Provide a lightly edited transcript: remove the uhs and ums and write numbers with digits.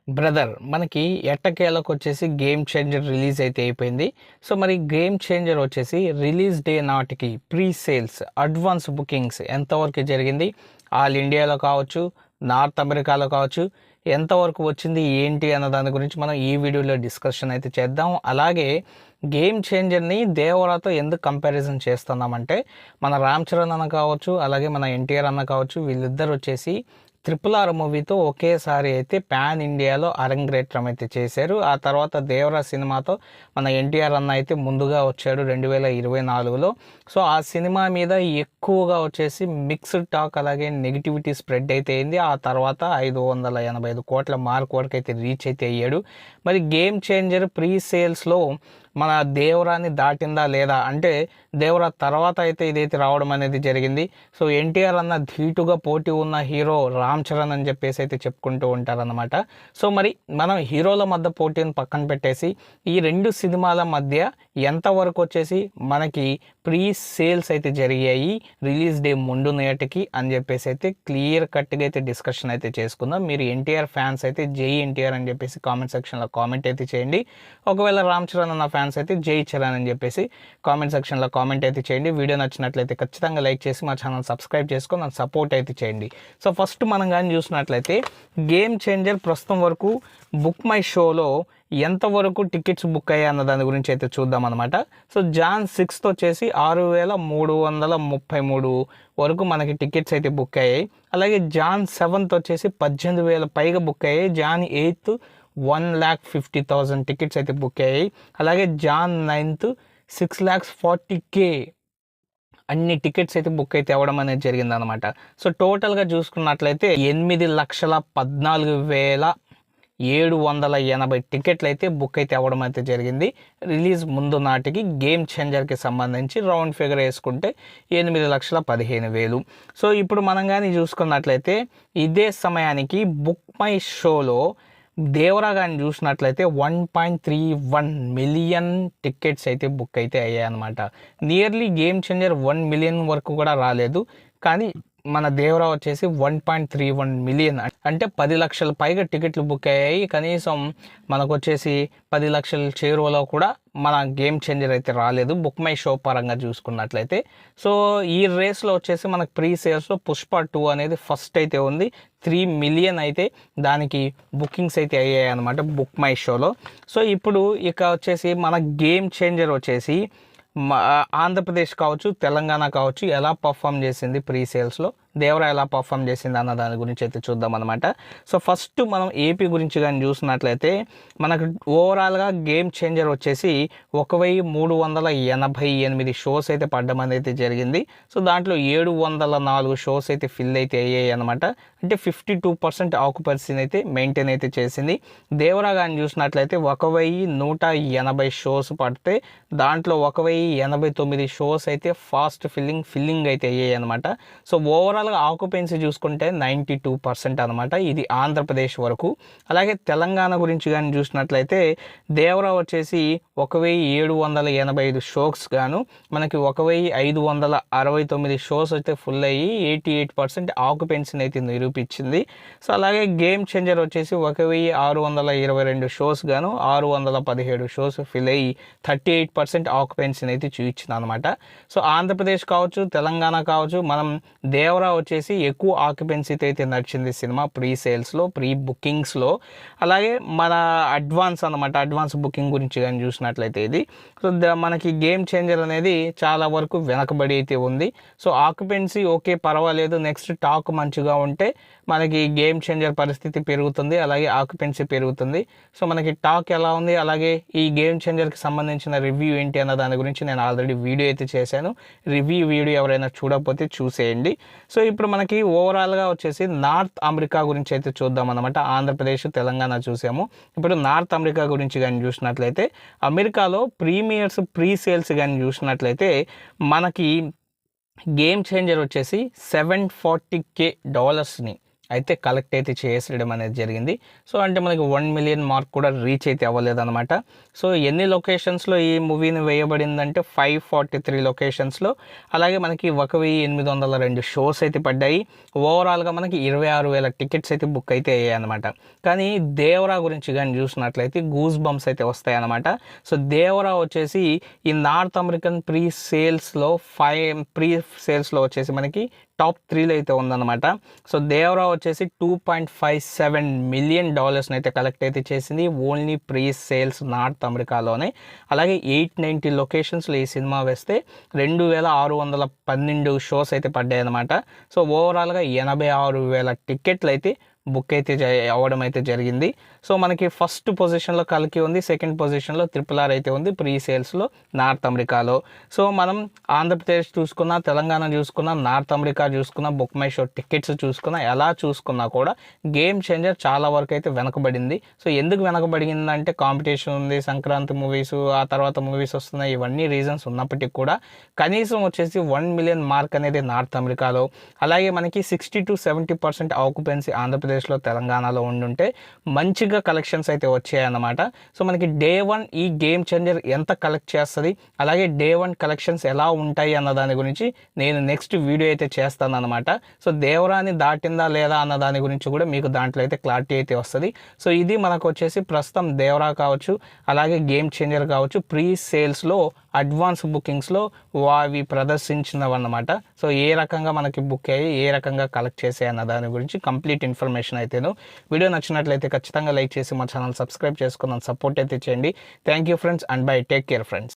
Brother మనకి ఎట్టకేలకు వచ్చేసి గేమ్ చేంజర్ రిలీజ్ అయితే అయిపోయింది. సో మరి గేమ్ చేంజర్ వచ్చేసి రిలీజ్ డే నాటికి ప్రీ సేల్స్ అడ్వాన్స్ బుకింగ్స్ ఎంతవరకు జరిగింది, ఆల్ ఇండియాలో కావచ్చు, నార్త్ అమెరికాలో కావచ్చు, ఎంతవరకు వచ్చింది ఏంటి అన్న దాని గురించి మనం ఈ వీడియోలో డిస్కషన్ అయితే చేద్దాం. అలాగే గేమ్ చేంజర్ని దేవరాతో ఎందుకు కంపారిజన్ చేస్తున్నామంటే మన రామ్ చరణ్ అన్న కావచ్చు, అలాగే మన ఎన్టీఆర్ అన్న కావచ్చు, వీళ్ళిద్దరు వచ్చేసి RRR మూవీతో ఒకేసారి అయితే పాన్ ఇండియాలో అరంగేట్రం అయితే చేశారు. ఆ తర్వాత దేవరా సినిమాతో మన ఎన్టీఆర్ అన్న అయితే ముందుగా వచ్చాడు 2024లో. సో ఆ సినిమా మీద ఎక్కువగా వచ్చేసి మిక్స్డ్ టాక్ అలాగే నెగిటివిటీ స్ప్రెడ్ అయితే అయింది. ఆ తర్వాత 585 కోట్ల మార్క్ వరకు అయితే రీచ్ అయితే అయ్యాడు. మరి గేమ్ చేంజర్ ప్రీ సేల్స్లో మన దేవరాని దాటిందా లేదా అంటే దేవరా తర్వాత అయితే ఇదైతే రావడం అనేది జరిగింది. సో ఎన్టీఆర్ అన్న ధీటుగా పోటీ ఉన్న హీరో రామ్ చరణ్ అని చెప్పేసి అయితే చెప్పుకుంటూ ఉంటారన్నమాట. సో మరి మనం హీరోల మధ్య పోటీని పక్కన పెట్టేసి ఈ రెండు సినిమాల మధ్య ఎంతవరకు వచ్చేసి మనకి ప్రీ సేల్స్ అయితే జరిగాయి రిలీజ్ డే ముందు నేటికి అని చెప్పేసి అయితే క్లియర్ కట్గా అయితే డిస్కషన్ అయితే చేసుకుందాం. మీరు ఎన్టీఆర్ ఫ్యాన్స్ అయితే జై ఎన్టీఆర్ అని చెప్పేసి కామెంట్ సెక్షన్లో కామెంట్ అయితే చేయండి. ఒకవేళ రామ్ చరణ్ అన్న ఫ్యాన్స్ అయితే జై చరణ్ అని చెప్పేసి కామెంట్ సెక్షన్లో కామెంట్ అయితే చేయండి. వీడియో నచ్చినట్లయితే ఖచ్చితంగా లైక్ చేసి మా ఛానల్ సబ్స్క్రైబ్ చేసుకొని నాకు సపోర్ట్ అయితే చేయండి. సో ఫస్ట్ మనం కానీ చూసినట్లయితే గేమ్ చేంజర్ ప్రస్తుతం వరకు బుక్ మై షోలో ఎంతవరకు టికెట్స్ బుక్ అయ్యాయి అన్న దాని గురించి అయితే చూద్దాం అనమాట. సో జాన్ 6th వచ్చేసి 6333 వరకు మనకి టికెట్స్ అయితే బుక్ అయ్యాయి. అలాగే జాన్ 7th వచ్చేసి 18,000 పైగా బుక్ అయ్యాయి. జాన్ 8th 1,50,000 టికెట్స్ అయితే బుక్ అయ్యాయి. అలాగే జాన్ 9th 6,40,000 అన్ని టికెట్స్ అయితే బుక్ అయితే అవ్వడం అనేది జరిగింది అనమాట. సో టోటల్గా చూసుకున్నట్లయితే 8,14,780 టికెట్లు అయితే బుక్ అయితే అవ్వడం అయితే జరిగింది రిలీజ్ ముందు నాటికి. గేమ్ చేంజర్కి సంబంధించి రౌండ్ ఫిగర్ వేసుకుంటే 8,15,000. సో ఇప్పుడు మనం కానీ చూసుకున్నట్లయితే ఇదే సమయానికి బుక్ మై షోలో దేవరా కానీ చూసినట్లయితే 1.31 మిలియన్ టికెట్స్ అయితే బుక్ అయితే అయ్యాయి అనమాట. నియర్లీ గేమ్ చేంజర్ 1 మిలియన్ వరకు కూడా రాలేదు, కానీ మన దేవరా వచ్చేసి 1.31 మిలియన్ అంటే 10 లక్షల పైగా టికెట్లు బుక్ అయ్యాయి. కనీసం మనకు వచ్చేసి 10 లక్షల చేరువలో కూడా మన గేమ్ చేంజర్ అయితే రాలేదు బుక్ మై షో పరంగా చూసుకున్నట్లయితే. సో ఈ రేస్లో వచ్చేసి మనకు ప్రీ సేల్స్లో పుష్ప 2 అనేది ఫస్ట్ అయితే ఉంది. 3 మిలియన్ అయితే దానికి బుకింగ్స్ అయితే అయ్యాయి అనమాట బుక్ మై షోలో. సో ఇప్పుడు ఇక వచ్చేసి మన గేమ్ చేంజర్ వచ్చేసి ఆంధ్రప్రదేశ్ కావచ్చు, తెలంగాణ కావచ్చు ఎలా పర్ఫామ్ చేసింది ప్రీ సేల్స్లో, దేవరా ఎలా పర్ఫామ్ చేసింది అన్న దాని గురించి అయితే చూద్దాం అనమాట. సో ఫస్ట్ మనం ఏపీ గురించి కానీ చూసినట్లయితే మనకు ఓవరాల్గా గేమ్ చేంజర్ వచ్చేసి 1,388 షోస్ అయితే పడ్డం అనేది జరిగింది. సో దాంట్లో 704 షోస్ అయితే ఫిల్ అయితే అయ్యాయి అనమాట. అంటే 52% ఆక్యుపెన్సీని అయితే మెయింటైన్ అయితే చేసింది. దేవరా కానీ చూసినట్లయితే 1,180 షోస్ పడితే దాంట్లో 1,089 షోస్ అయితే ఫాస్ట్ ఫిల్లింగ్ అయితే అయ్యాయి అనమాట. సో ఓవరాల్గా ఆక్యుపెన్సీ చూసుకుంటే 92% అనమాట. ఇది ఆంధ్రప్రదేశ్ వరకు. అలాగే తెలంగాణ గురించి కానీ చూసినట్లయితే దేవరా వచ్చేసి 1,785 షోస్ గాను మనకి 1,569 షోస్ అయితే ఫుల్ అయ్యి 88% ఆక్యుపెన్సీని అయితే నిరూపించింది. సో అలాగే గేమ్ చేంజర్ వచ్చేసి 1,622 షోస్ గాను 617 షోస్ ఫిల్ అయ్యి 38% ఆక్యుపెన్సీని అయితే చూపించింది అనమాట. సో ఆంధ్రప్రదేశ్ కావచ్చు, తెలంగాణ కావచ్చు, మనం దేవరా వచ్చేసి ఎక్కువ ఆక్యుపెన్సీతో అయితే నడిచింది సినిమా ప్రీ సేల్స్లో, ప్రీ బుకింగ్స్లో. అలాగే మన అడ్వాన్స్ బుకింగ్ గురించి కానీ చూసినట్లయితే ఇది సో మనకి గేమ్ చేంజర్ అనేది చాలా వరకు వెనకబడి అయితే ఉంది. సో ఆక్యుపెన్సీ ఓకే పర్వాలేదు, నెక్స్ట్ టాక్ మంచిగా ఉంటే మనకి గేమ్ చేంజర్ పరిస్థితి పెరుగుతుంది, అలాగే ఆక్యుపెన్సీ పెరుగుతుంది. సో మనకి టాక్ ఎలా ఉంది, అలాగే ఈ గేమ్ చేంజర్కి సంబంధించిన రివ్యూ ఏంటి అన్న దాని గురించి నేను ఆల్రెడీ వీడియో అయితే చేశాను. రివ్యూ వీడియో ఎవరైనా చూడకపోతే చూసేయండి. సో ఇప్పుడు మనకి ఓవరాల్గా వచ్చేసి నార్త్ అమెరికా గురించి అయితే చూద్దాం అనమాట. ఆంధ్రప్రదేశ్, తెలంగాణ చూసాము. ఇప్పుడు నార్త్ అమెరికా గురించి కానీ చూసినట్లయితే అమెరికాలో ప్రీ సేల్స్ కానీ చూసినట్లయితే మనకి గేమ్ చేంజర్ వచ్చేసి $740,000 అయితే కలెక్ట్ అయితే చేసేయడం అనేది జరిగింది. సో అంటే మనకి 1 మిలియన్ మార్క్ కూడా రీచ్ అయితే అవ్వలేదన్నమాట. సో ఎన్ని లొకేషన్స్లో ఈ మూవీని వేయబడిందంటే 543 లొకేషన్స్లో, అలాగే మనకి 1802 షోస్ అయితే పడ్డాయి. ఓవరాల్గా మనకి 26,000 టికెట్స్ అయితే బుక్ అయితే అయ్యాయి అనమాట. కానీ దేవరా గురించి కానీ చూసినట్లయితే గూస్ బంప్స్ అయితే వస్తాయి అనమాట. సో దేవరా వచ్చేసి ఈ నార్త్ అమెరికన్ ప్రీ సేల్స్లో వచ్చేసి మనకి టాప్ 3లో అయితే ఉందన్నమాట. సో దేవరా వచ్చేసి $2.57 మిలియన్ అయితే కలెక్ట్ అయితే చేసింది ఓన్లీ ప్రీ సేల్స్ నార్త్ అమెరికాలోనే. అలాగే 890 లొకేషన్స్లో ఈ సినిమా వేస్తే 2,612 షోస్ అయితే పడ్డాయి అనమాట. సో ఓవరాల్గా 86,000 టికెట్లు అయితే బుక్ అయితే అవ్వడం అయితే జరిగింది. సో మనకి ఫస్ట్ పొజిషన్లో కల్కి ఉంది, సెకండ్ పొజిషన్లో RRR అయితే ఉంది ప్రీ సేల్స్లో నార్త్ అమెరికాలో. సో మనం ఆంధ్రప్రదేశ్ చూసుకున్నా, తెలంగాణ చూసుకున్నా, నార్త్ అమెరికా చూసుకున్నా, బుక్ మై షో టికెట్స్ చూసుకున్నా, ఎలా చూసుకున్నా కూడా గేమ్ చేంజర్ చాలా వరకు అయితే వెనకబడింది. సో ఎందుకు వెనకబడిందంటే కాంపిటీషన్ ఉంది, సంక్రాంతి మూవీస్, ఆ తర్వాత మూవీస్ వస్తున్నాయి, ఇవన్నీ రీజన్స్ ఉన్నప్పటికీ కూడా కనీసం వచ్చేసి 1 మిలియన్ మార్క్ అనేది నార్త్ అమెరికాలో, అలాగే మనకి 60 to 70% ఆక్యుపెన్సీ ఆంధ్రప్రదేశ్లో, తెలంగాణలో ఉండుంటే మంచిగా కలెక్షన్స్ అయితే వచ్చాయన్నమాట. సో మనకి డే 1 ఈ గేమ్ చేంజర్ ఎంత కలెక్ట్ చేస్తుంది, అలాగే డే 1 కలెక్షన్స్ ఎలా ఉంటాయి అన్న దాని గురించి నేను నెక్స్ట్ వీడియో అయితే చేస్తాను అనమాట. సో దేవరాని దాటిందా లేదా అన్న దాని గురించి కూడా మీకు దాంట్లో అయితే క్లారిటీ అయితే వస్తుంది. సో ఇది మనకు వచ్చేసి ప్రస్తుతం దేవరా కావచ్చు, అలాగే గేమ్ చేంజర్ కావచ్చు, ప్రీ సేల్స్లో అడ్వాన్స్ బుకింగ్స్లో అవి ప్రదర్శించినవన్నమాట. సో ఏ రకంగా మనకి బుక్ అయ్యి ఏ రకంగా కలెక్ట్ చేసాయి అన్న దాని గురించి కంప్లీట్ ఇన్ఫర్మేషన్ అయితేను. వీడియో నచ్చినట్లయితే ఖచ్చితంగా లైక్ చేసి మా ఛానల్ సబ్స్క్రైబ్ చేసుకున్నాను, సపోర్ట్ అయితే చేయండి. Thank you friends, and by, take care friends.